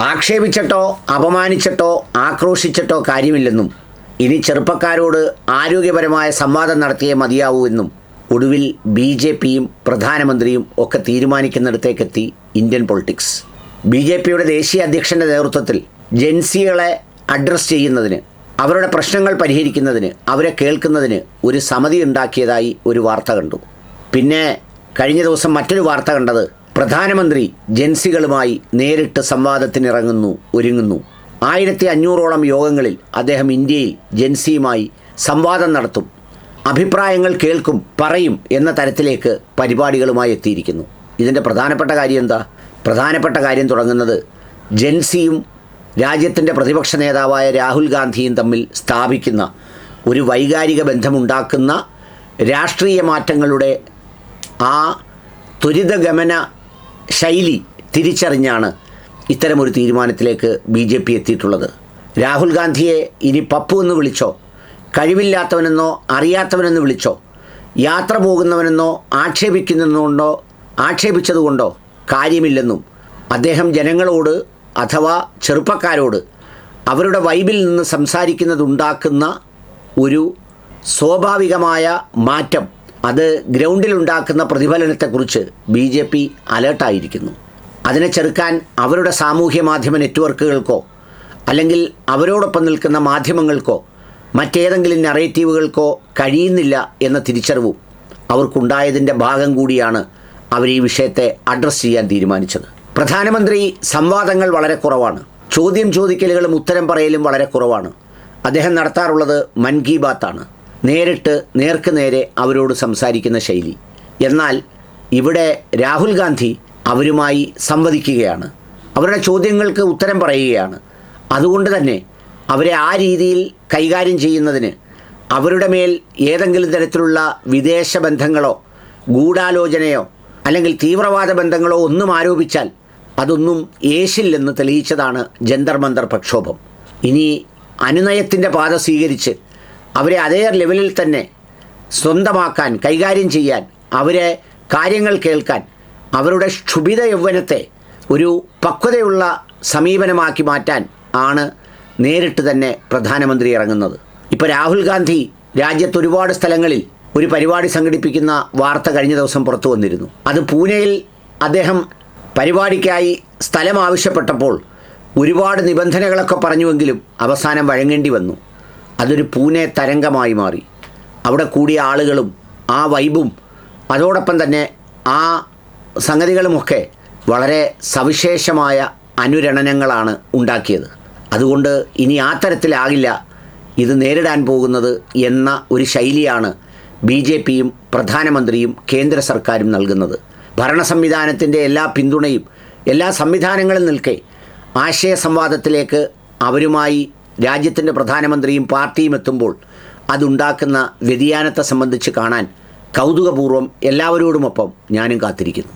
ആക്ഷേപിച്ചിട്ടോ അപമാനിച്ചിട്ടോ ആക്രോശിച്ചിട്ടോ കാര്യമില്ലെന്നും ഇനി ചെറുപ്പക്കാരോട് ആരോഗ്യപരമായ സംവാദം നടത്തിയേ മതിയാവൂ എന്നും ഒടുവിൽ BJPയും പ്രധാനമന്ത്രിയും ഒക്കെ തീരുമാനിക്കുന്നിടത്തേക്കെത്തി ഇന്ത്യൻ പൊളിറ്റിക്സ്. BJPയുടെ ദേശീയ അധ്യക്ഷൻ്റെ നേതൃത്വത്തിൽ ജെൻസികളെ അഡ്രസ്സ് ചെയ്യുന്നതിന്, അവരുടെ പ്രശ്നങ്ങൾ പരിഹരിക്കുന്നതിന്, അവരെ കേൾക്കുന്നതിന് ഒരു സമിതി ഉണ്ടാക്കിയതായി ഒരു വാർത്ത കണ്ടു. പിന്നെ കഴിഞ്ഞ ദിവസം മറ്റൊരു വാർത്ത കണ്ടത് പ്രധാനമന്ത്രി ജെൻസികളുമായി നേരിട്ട് ഒരുങ്ങുന്നു. 1500ഓളം യോഗങ്ങളിൽ അദ്ദേഹം ഇന്ത്യയിൽ ജെൻസിയുമായി സംവാദം നടത്തും, അഭിപ്രായങ്ങൾ കേൾക്കും, പറയും എന്ന തരത്തിലേക്ക് പരിപാടികളുമായി എത്തിയിരിക്കുന്നു. ഇതിൻ്റെ പ്രധാനപ്പെട്ട കാര്യം എന്താ? പ്രധാനപ്പെട്ട കാര്യം തുടങ്ങുന്നത് ജെൻസിയും രാജ്യത്തിൻ്റെ പ്രതിപക്ഷ നേതാവായ രാഹുൽ ഗാന്ധിയും തമ്മിൽ സ്ഥാപിക്കുന്ന ഒരു വൈകാരിക ബന്ധമുണ്ടാക്കുന്ന രാഷ്ട്രീയ മാറ്റങ്ങളുടെ ആ ത്വരിതഗമന ശൈലി തിരിച്ചറിഞ്ഞാണ് ഇത്തരമൊരു തീരുമാനത്തിലേക്ക് BJP എത്തിയിട്ടുള്ളത്. രാഹുൽ ഗാന്ധിയെ ഇനി പപ്പു എന്ന് വിളിച്ചോ, കഴിവില്ലാത്തവനെന്നോ അറിയാത്തവനെന്ന് വിളിച്ചോ, യാത്ര പോകുന്നവനെന്നോ ആക്ഷേപിച്ചതുകൊണ്ടോ കാര്യമില്ലെന്നും അദ്ദേഹം ജനങ്ങളോട് അഥവാ ചെറുപ്പക്കാരോട് അവരുടെ വൈബിൽ നിന്ന് സംസാരിക്കുന്നതുണ്ടാക്കുന്ന ഒരു സ്വാഭാവികമായ മാറ്റം, അത് ഗ്രൗണ്ടിലുണ്ടാക്കുന്ന പ്രതിഫലനത്തെക്കുറിച്ച് BJP അലേർട്ടായിരിക്കുന്നു. അതിനെ ചെറുക്കാൻ അവരുടെ സാമൂഹ്യ മാധ്യമ നെറ്റ്വർക്കുകൾക്കോ അല്ലെങ്കിൽ അവരോടൊപ്പം നിൽക്കുന്ന മാധ്യമങ്ങൾക്കോ മറ്റേതെങ്കിലും നറേറ്റീവുകൾക്കോ കഴിയുന്നില്ല എന്ന തിരിച്ചറിവും അവർക്കുണ്ടായതിൻ്റെ ഭാഗം കൂടിയാണ് അവർ ഈ വിഷയത്തെ അഡ്രസ്സ് ചെയ്യാൻ തീരുമാനിച്ചത്. പ്രധാനമന്ത്രി സംവാദങ്ങൾ വളരെ കുറവാണ്, ചോദ്യം ചോദിക്കലുകളും ഉത്തരം പറയലും വളരെ കുറവാണ്. അദ്ദേഹം നടത്താറുള്ളത് മൻ കി ബാത്താണ്, നേരിട്ട് നേർക്ക് നേരെ അവരോട് സംസാരിക്കുന്ന ശൈലി. എന്നാൽ ഇവിടെ രാഹുൽ ഗാന്ധി അവരുമായി സംവദിക്കുകയാണ്, അവരുടെ ചോദ്യങ്ങൾക്ക് ഉത്തരം പറയുകയാണ്. അതുകൊണ്ട് തന്നെ അവരെ ആ രീതിയിൽ കൈകാര്യം ചെയ്യുന്നതിന് അവരുടെ മേൽ ഏതെങ്കിലും തരത്തിലുള്ള വിദേശ ബന്ധങ്ങളോ ഗൂഢാലോചനയോ അല്ലെങ്കിൽ തീവ്രവാദ ബന്ധങ്ങളോ ഒന്നും ആരോപിച്ചാൽ അതൊന്നും ഏശില്ലെന്ന് തെളിയിച്ചതാണ് ജന്തർ മന്തർ പ്രക്ഷോഭം. ഇനി അനുനയത്തിൻ്റെ പാത സ്വീകരിച്ച് അവരെ അതേ ലെവലിൽ തന്നെ സ്വന്തമാക്കാൻ, കൈകാര്യം ചെയ്യാൻ, അവരെ കാര്യങ്ങൾ കേൾക്കാൻ, അവരുടെ ക്ഷുഭിത യൗവനത്തെ ഒരു പക്വതയുള്ള സമീപനമാക്കി മാറ്റാൻ ആണ് നേരിട്ട് തന്നെ പ്രധാനമന്ത്രി ഇറങ്ങുന്നത്. ഇപ്പോൾ രാഹുൽ ഗാന്ധി രാജ്യത്ത് ഒരുപാട് സ്ഥലങ്ങളിൽ ഒരു പരിപാടി സംഘടിപ്പിക്കുന്ന വാർത്ത കഴിഞ്ഞ ദിവസം പുറത്തു വന്നിരുന്നു. അത് പൂനെയിൽ അദ്ദേഹം പരിപാടിക്കായി സ്ഥലം ആവശ്യപ്പെട്ടപ്പോൾ ഒരുപാട് നിബന്ധനകളൊക്കെ പറഞ്ഞുവെങ്കിലും അവസാനം വഴങ്ങേണ്ടി വന്നു. അതൊരു പൂനെ തരംഗമായി മാറി. അവിടെ കൂടിയ ആളുകളും ആ വൈബും അതോടൊപ്പം തന്നെ ആ സംഗതികളുമൊക്കെ വളരെ സവിശേഷമായ അനുരണനങ്ങളാണ് ഉണ്ടാക്കിയത്. അതുകൊണ്ട് ഇനി ആ തരത്തിലാകില്ല ഇത് നേരിടാൻ പോകുന്നത് എന്ന ഒരു ശൈലിയാണ് BJPയും പ്രധാനമന്ത്രിയും കേന്ദ്ര സർക്കാരും നൽകുന്നത്. ഭരണ സംവിധാനത്തിൻ്റെ എല്ലാ പിന്തുണയും എല്ലാ സംവിധാനങ്ങളും നിൽക്കെ ആശയ സംവാദത്തിലേക്ക് അവരുമായി രാജ്യത്തിൻ്റെ പ്രധാനമന്ത്രിയും പാർട്ടിയും എത്തുമ്പോൾ അതുണ്ടാക്കുന്ന വ്യതിയാനത്തെ സംബന്ധിച്ച് കാണാൻ കൗതുകപൂർവ്വം എല്ലാവരോടുമൊപ്പം ഞാനും കാത്തിരിക്കുന്നു.